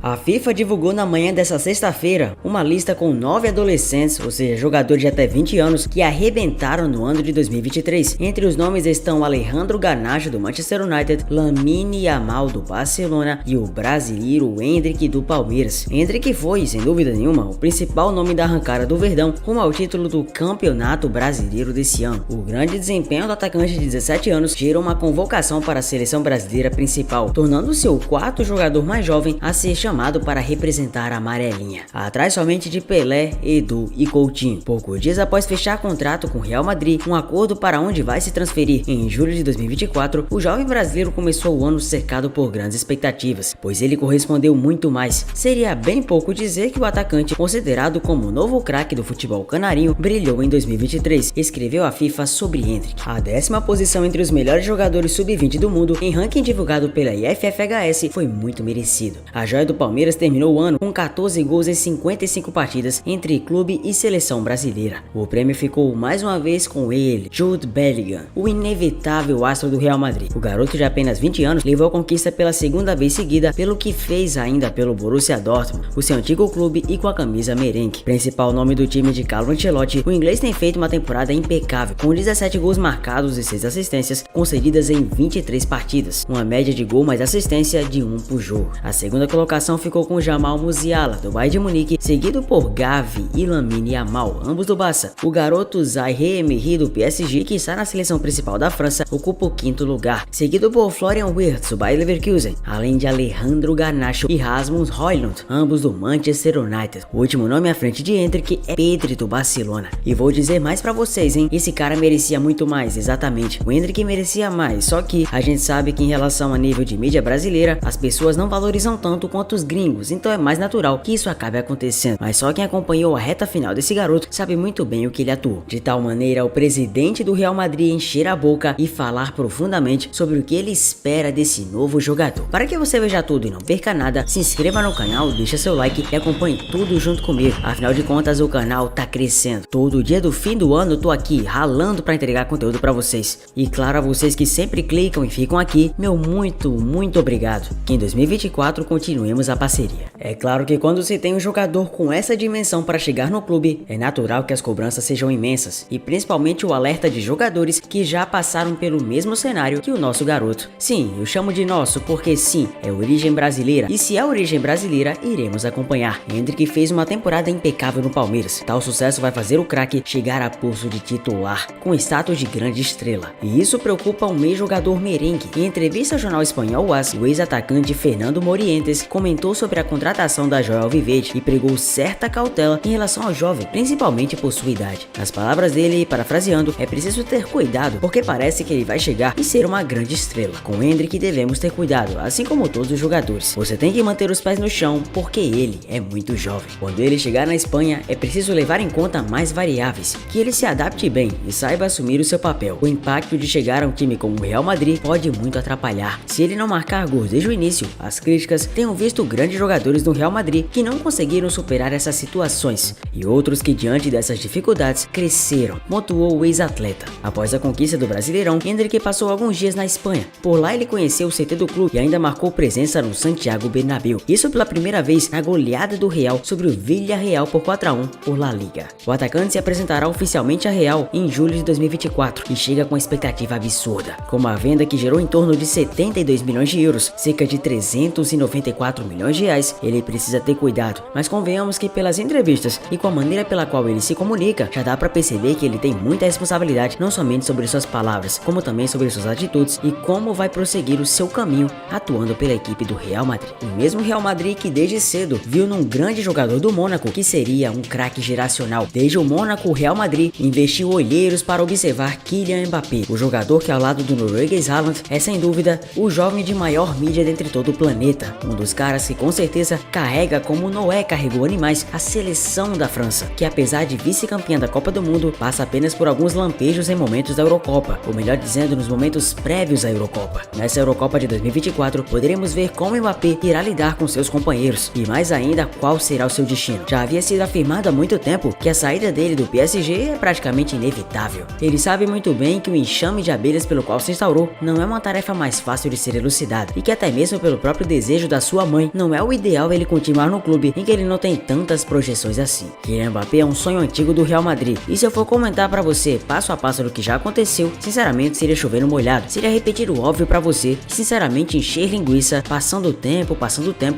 A FIFA divulgou na manhã dessa sexta-feira uma lista com 9 adolescentes, ou seja, jogadores de até 20 anos, que arrebentaram no ano de 2023. Entre os nomes estão Alejandro Garnacho do Manchester United, Lamine Yamal do Barcelona e o brasileiro Endrick do Palmeiras. Endrick foi, sem dúvida nenhuma, o principal nome da arrancada do Verdão rumo ao título do Campeonato Brasileiro desse ano. O grande desempenho do atacante de 17 anos gerou uma convocação para a seleção brasileira principal, tornando-se o quarto jogador mais jovem a ser chamado para representar a amarelinha, atrás somente de Pelé, Edu e Coutinho. Poucos dias após fechar contrato com o Real Madrid, um acordo para onde vai se transferir em julho de 2024, o jovem brasileiro começou o ano cercado por grandes expectativas, pois ele correspondeu muito mais. Seria bem pouco dizer que o atacante, considerado como o novo craque do futebol canarinho, brilhou em 2023, escreveu a FIFA sobre Endrick. A 10ª posição entre os melhores jogadores sub-20 do mundo, em ranking divulgado pela IFFHS, foi muito merecido. A joia do Palmeiras terminou o ano com 14 gols em 55 partidas entre clube e seleção brasileira. O prêmio ficou mais uma vez com ele, Jude Bellingham, o inevitável astro do Real Madrid. O garoto de apenas 20 anos levou a conquista pela segunda vez seguida, pelo que fez ainda pelo Borussia Dortmund, o seu antigo clube, e com a camisa merengue. Principal nome do time de Carlo Ancelotti, o inglês tem feito uma temporada impecável, com 17 gols marcados e 6 assistências concedidas em 23 partidas, uma média de gol mais assistência de 1 por jogo. A segunda colocação ficou com Jamal Musiala do Bayern de Munique, seguido por Gavi e Lamine Yamal, ambos do Barça. O garoto Zaire Emery do PSG, que está na seleção principal da França, ocupa o 5º lugar, seguido por Florian Wirtz do Bayer Leverkusen, além de Alejandro Garnacho e Rasmus Højlund, ambos do Manchester United. O último nome à frente de Endrick é Pedri do Barcelona. E vou dizer mais pra vocês, hein? Esse cara merecia muito mais, exatamente. O Endrick merecia mais, só que a gente sabe que em relação a nível de mídia brasileira, as pessoas não valorizam tanto quanto os gringos, então é mais natural que isso acabe acontecendo. Mas só quem acompanhou a reta final desse garoto sabe muito bem o que ele atuou. De tal maneira, o presidente do Real Madrid encher a boca e falar profundamente sobre o que ele espera desse novo jogador. Para que você veja tudo e não perca nada, se inscreva no canal, deixa seu like e acompanhe tudo junto comigo. Afinal de contas, o canal tá crescendo. Todo dia do fim do ano eu tô aqui ralando para entregar conteúdo para vocês. E claro, a vocês que sempre clicam e ficam aqui, meu muito obrigado. Que em 2024 continuemos a parceria. É claro que quando se tem um jogador com essa dimensão para chegar no clube, é natural que as cobranças sejam imensas, e principalmente o alerta de jogadores que já passaram pelo mesmo cenário que o nosso garoto. Sim, eu chamo de nosso porque sim, é origem brasileira, e se é origem brasileira, iremos acompanhar. Endrick fez uma temporada impecável no Palmeiras. Tal sucesso vai fazer o craque chegar a posto de titular, com status de grande estrela. E isso preocupa um meio-jogador merengue. Em entrevista ao jornal espanhol AS, o ex-atacante Fernando Morientes comentou sobre a contratação da joia alviverde e pregou certa cautela em relação ao jovem, principalmente por sua idade. Nas palavras dele, parafraseando, é preciso ter cuidado, porque parece que ele vai chegar e ser uma grande estrela. Com Endrick devemos ter cuidado, assim como todos os jogadores. Você tem que manter os pés no chão, porque ele é muito jovem. Quando ele chegar na Espanha, é preciso levar em conta mais variáveis, que ele se adapte bem e saiba assumir o seu papel. O impacto de chegar a um time como o Real Madrid pode muito atrapalhar. Se ele não marcar gols desde o início, as críticas tenham visto grandes jogadores do Real Madrid que não conseguiram superar essas situações, e outros que diante dessas dificuldades cresceram, pontuou o ex-atleta. Após a conquista do Brasileirão, Endrick passou alguns dias na Espanha. Por lá ele conheceu o CT do clube e ainda marcou presença no Santiago Bernabéu, isso pela primeira vez na goleada do Real sobre o Villarreal por 4-1 por La Liga. O atacante se apresentará oficialmente a Real em julho de 2024 e chega com expectativa absurda, com uma venda que gerou em torno de 72 milhões de euros, cerca de 394 milhões de reais. Ele precisa ter cuidado, mas convenhamos que pelas entrevistas e com a maneira pela qual ele se comunica, já dá pra perceber que ele tem muita responsabilidade, não somente sobre suas palavras, como também sobre suas atitudes e como vai prosseguir o seu caminho atuando pela equipe do Real Madrid. O mesmo Real Madrid que desde cedo viu num grande jogador do Mônaco que seria um craque geracional. Desde o Mônaco, o Real Madrid investiu olheiros para observar Kylian Mbappé, o jogador que ao lado do norueguês Haaland é sem dúvida o jovem de maior mídia dentre todo o planeta, um dos caras que com certeza carrega como Noé carregou animais a seleção da França, que apesar de vice-campeã da Copa do Mundo, passa apenas por alguns lampejos em momentos da Eurocopa, ou melhor dizendo, nos momentos prévios à Eurocopa. Nessa Eurocopa de 2024, poderemos ver como Mbappé irá lidar com seus companheiros, e mais ainda, qual será o seu destino. Já havia sido afirmado há muito tempo que a saída dele do PSG é praticamente inevitável. Ele sabe muito bem que o enxame de abelhas pelo qual se instaurou não é uma tarefa mais fácil de ser elucidada, e que até mesmo pelo próprio desejo da sua mãe, porém não é o ideal ele continuar no clube em que ele não tem tantas projeções assim. Kylian Mbappé é um sonho antigo do Real Madrid, e se eu for comentar pra você passo a passo do que já aconteceu, sinceramente seria chover no molhado, seria repetir o óbvio pra você, sinceramente encher linguiça, passando o tempo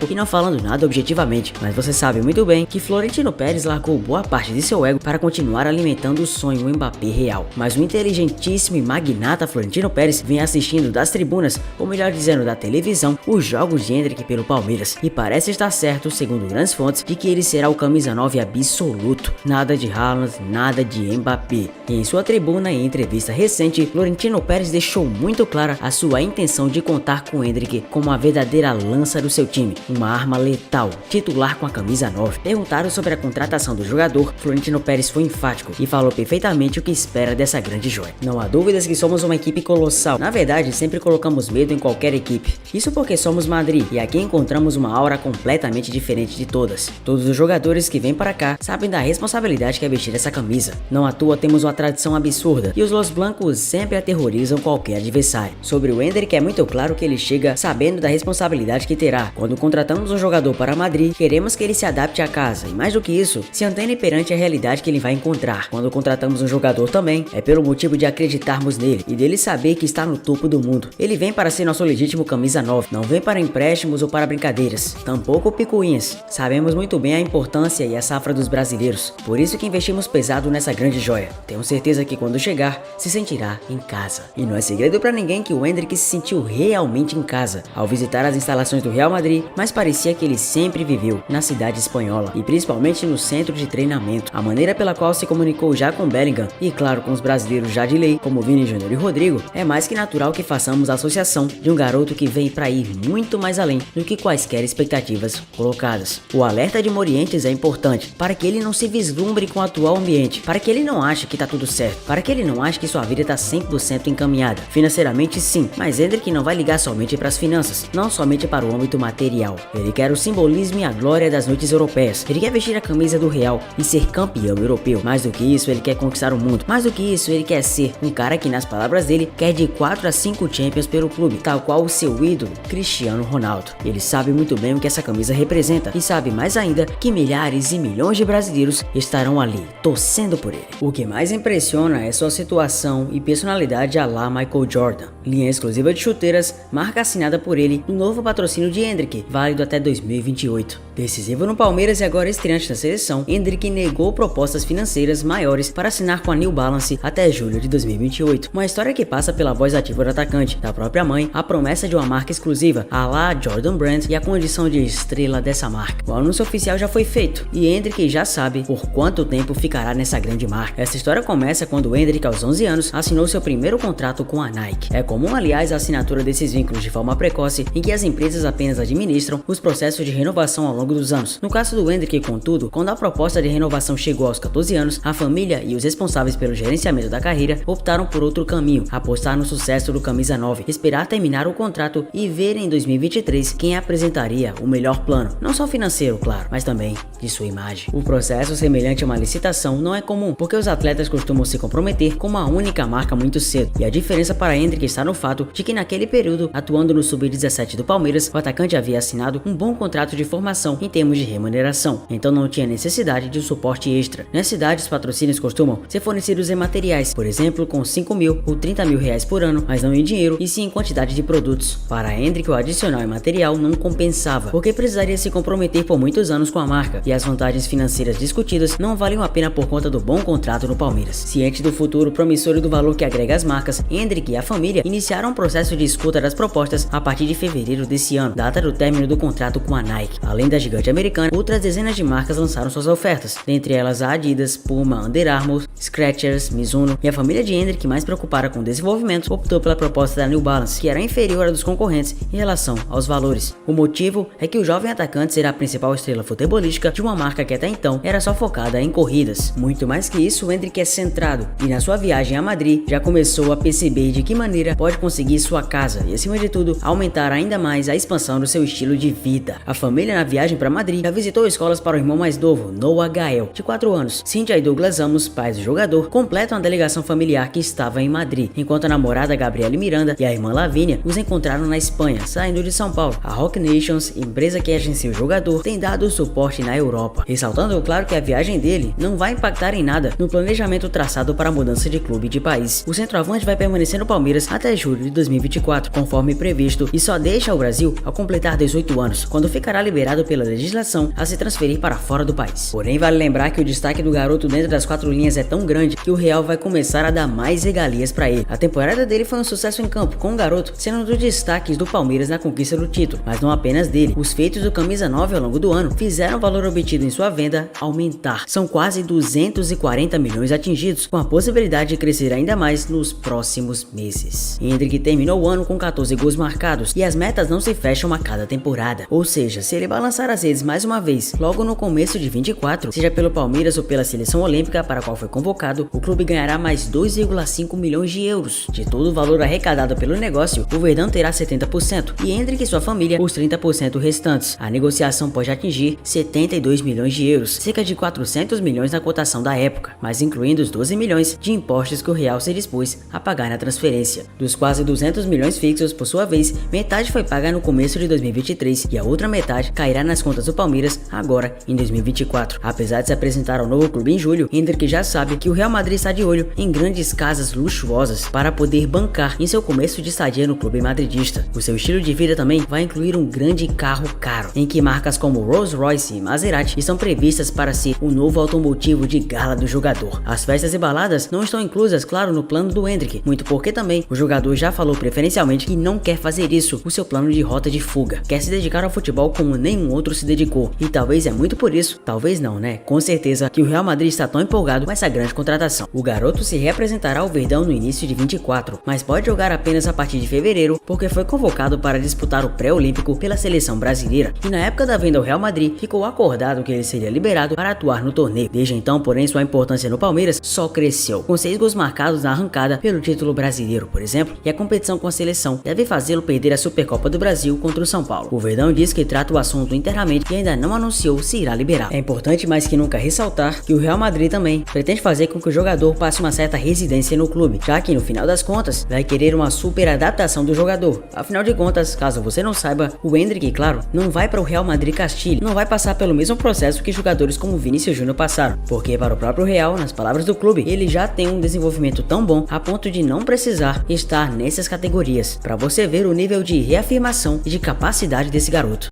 e não falando nada objetivamente, mas você sabe muito bem que Florentino Pérez largou boa parte de seu ego para continuar alimentando o sonho Mbappé real, mas o inteligentíssimo e magnata Florentino Pérez vem assistindo das tribunas, ou melhor dizendo da televisão, os jogos de Endrick pelo Palmeiras, e parece estar certo, segundo grandes fontes, de que ele será o camisa 9 absoluto, nada de Haaland, nada de Mbappé. E em sua tribuna e em entrevista recente, Florentino Pérez deixou muito clara a sua intenção de contar com Endrick como uma verdadeira lança do seu time, uma arma letal, titular com a camisa 9. Perguntado sobre a contratação do jogador, Florentino Pérez foi enfático e falou perfeitamente o que espera dessa grande joia. Não há dúvidas que somos uma equipe colossal, na verdade sempre colocamos medo em qualquer equipe, isso porque somos Madrid e aqui encontramos uma aura completamente diferente de todas. Todos os jogadores que vêm para cá sabem da responsabilidade que é vestir essa camisa, não à toa temos uma tradição absurda e os Los Blancos sempre aterrorizam qualquer adversário. Sobre o Endrick é muito claro que ele chega sabendo da responsabilidade que terá. Quando contratamos um jogador para Madrid, queremos que ele se adapte à casa e mais do que isso, se antene perante a realidade que ele vai encontrar. Quando contratamos um jogador também, é pelo motivo de acreditarmos nele e dele saber que está no topo do mundo. Ele vem para ser nosso legítimo camisa 9, não vem para empréstimos ou para brincadeiras, tampouco picuinhas. Sabemos muito bem a importância e a safra dos brasileiros, por isso que investimos pesado nessa grande joia. Tenho certeza que quando chegar, se sentirá em casa. E não é segredo para ninguém que o Endrick se sentiu realmente em casa ao visitar as instalações do Real Madrid, mas parecia que ele sempre viveu na cidade espanhola e principalmente no centro de treinamento. A maneira pela qual se comunicou já com Bellingham e claro com os brasileiros já de lei, como Vini Júnior e Rodrigo, é mais que natural que façamos a associação de um garoto que vem para ir muito mais além do que quaisquer expectativas colocadas. O alerta de Morientes é importante para que ele não se vislumbre com o atual ambiente, para que ele não ache que tá tudo certo, para que ele não ache que sua vida tá 100% encaminhada. Financeiramente sim, mas Endrick não vai ligar somente para as finanças, não somente para o âmbito material. Ele quer o simbolismo e a glória das noites europeias. Ele quer vestir a camisa do Real e ser campeão europeu. Mais do que isso, ele quer conquistar o mundo. Mais do que isso, ele quer ser um cara que, nas palavras dele, quer de 4 a 5 Champions pelo clube, tal qual o seu ídolo, Cristiano Ronaldo. Ele sabe muito bem o que essa camisa representa e sabe mais ainda que milhares e milhões de brasileiros estarão ali, torcendo por ele. O que mais impressiona é sua situação e personalidade à la Michael Jordan. Linha exclusiva de chuteiras, marca assinada por ele no novo patrocínio de Endrick, válido até 2028. Decisivo no Palmeiras e agora estreante na seleção, Endrick negou propostas financeiras maiores para assinar com a New Balance até julho de 2028. Uma história que passa pela voz ativa do atacante, da própria mãe, a promessa de uma marca exclusiva, a la Jordan Brand e a condição de estrela dessa marca. O anúncio oficial já foi feito e Endrick já sabe por quanto tempo ficará nessa grande marca. Essa história começa quando Endrick, aos 11 anos, assinou seu primeiro contrato com a Nike. É comum, aliás, a assinatura desses vínculos de forma precoce, em que as empresas apenas administram os processos de renovação ao longo dos anos. No caso do Endrick, contudo, quando a proposta de renovação chegou aos 14 anos, a família e os responsáveis pelo gerenciamento da carreira optaram por outro caminho, apostar no sucesso do camisa 9, esperar terminar o contrato e ver em 2023 quem apresentaria o melhor plano, não só financeiro, claro, mas também de sua imagem. O processo semelhante a uma licitação não é comum, porque os atletas costumam se comprometer com uma única marca muito cedo, e a diferença para Endrick está no fato de que naquele período, atuando no Sub-17 do Palmeiras, o atacante havia assinado um bom contrato de formação em termos de remuneração, então não tinha necessidade de um suporte extra. Nessa idade, os patrocínios costumam ser fornecidos em materiais, por exemplo, com 5 mil ou 30 mil reais por ano, mas não em dinheiro e sim em quantidade de produtos. Para Endrick, o adicional em material não compensava, porque precisaria se comprometer por muitos anos com a marca, e as vantagens financeiras discutidas não valiam a pena por conta do bom contrato no Palmeiras. Ciente do futuro promissor e do valor que agrega às marcas, Endrick e a família iniciaram um processo de escuta das propostas a partir de fevereiro desse ano, data do término do contrato com a Nike. Além da gigante americana, outras dezenas de marcas lançaram suas ofertas, dentre elas a Adidas, Puma, Under Armour, Skechers, Mizuno, e a família de Endrick, mais preocupada com o desenvolvimento, optou pela proposta da New Balance, que era inferior à dos concorrentes em relação aos valores. O motivo é que o jovem atacante será a principal estrela futebolística de uma marca que até então era só focada em corridas. Muito mais que isso, o Endrick é centrado, e na sua viagem a Madrid já começou a perceber de que maneira pode conseguir sua casa e, acima de tudo, aumentar ainda mais a expansão do seu estilo de vida. A família, na viagem para Madrid, já visitou escolas para o irmão mais novo, Noah Gael, de 4 anos. Cynthia e Douglas Ramos, pais do jogador, completam a delegação familiar que estava em Madrid, enquanto a namorada Gabriele Miranda e a irmã Lavínia os encontraram na Espanha, saindo de São Paulo. A Rock Nation Communications, empresa que agencia o jogador, tem dado suporte na Europa, ressaltando claro que a viagem dele não vai impactar em nada no planejamento traçado para a mudança de clube de país. O centroavante vai permanecer no Palmeiras até julho de 2024, conforme previsto, e só deixa o Brasil ao completar 18 anos, quando ficará liberado pela legislação a se transferir para fora do país. Porém, vale lembrar que o destaque do garoto dentro das quatro linhas é tão grande que o Real vai começar a dar mais regalias para ele. A temporada dele foi um sucesso em campo, com o garoto sendo um dos destaques do Palmeiras na conquista do título, mas não apenas dele. Os feitos do camisa 9 ao longo do ano fizeram o valor obtido em sua venda aumentar. São quase 240 milhões atingidos, com a possibilidade de crescer ainda mais nos próximos meses. Endrick terminou o ano com 14 gols marcados e as metas não se fecham a cada temporada. Ou seja, se ele balançar as redes mais uma vez logo no começo de 24, seja pelo Palmeiras ou pela seleção olímpica para a qual foi convocado, o clube ganhará mais 2,5 milhões de euros. De todo o valor arrecadado pelo negócio, o Verdão terá 70% e Endrick e sua família os 30% restantes. A negociação pode atingir 72 milhões de euros, cerca de 400 milhões na cotação da época, mas incluindo os 12 milhões de impostos que o Real se dispôs a pagar na transferência. Dos quase 200 milhões fixos, por sua vez, metade foi paga no começo de 2023 e a outra metade cairá nas contas do Palmeiras agora em 2024. Apesar de se apresentar ao novo clube em julho, Endrick já sabe que o Real Madrid está de olho em grandes casas luxuosas para poder bancar em seu começo de estadia no clube madridista. O seu estilo de vida também vai incluir um grande carro caro, em que marcas como Rolls-Royce e Maserati estão previstas para ser o novo automotivo de gala do jogador. As festas e baladas não estão inclusas, claro, no plano do Endrick, muito porque também o jogador já falou preferencialmente que não quer fazer isso o seu plano de rota de fuga. Quer se dedicar ao futebol como nenhum outro se dedicou, e talvez é muito por isso, talvez não, né? Com certeza que o Real Madrid está tão empolgado com essa grande contratação. O garoto se representará ao Verdão no início de 24, mas pode jogar apenas a partir de fevereiro, porque foi convocado para disputar o pré-olímpico pela seleção brasileira, e na época da venda ao Real Madrid, ficou acordado que ele seria liberado para atuar no torneio. Desde então, porém, sua importância no Palmeiras só cresceu, com 6 gols marcados na arrancada pelo título brasileiro, por exemplo, e a competição com a seleção deve fazê-lo perder a Supercopa do Brasil contra o São Paulo. O Verdão diz que trata o assunto internamente e ainda não anunciou se irá liberar. É importante mais que nunca ressaltar que o Real Madrid também pretende fazer com que o jogador passe uma certa residência no clube, já que no final das contas vai querer uma super adaptação do jogador. Afinal de contas, caso você não saiba, o Endrick, claro, não vai para o Real Madrid Castilho, não vai passar pelo mesmo processo que jogadores como Vinícius Júnior passaram, porque para o próprio Real, nas palavras do clube, ele já tem um desenvolvimento tão bom a ponto de não precisar estar nessas categorias, para você ver o nível de reafirmação e de capacidade desse garoto.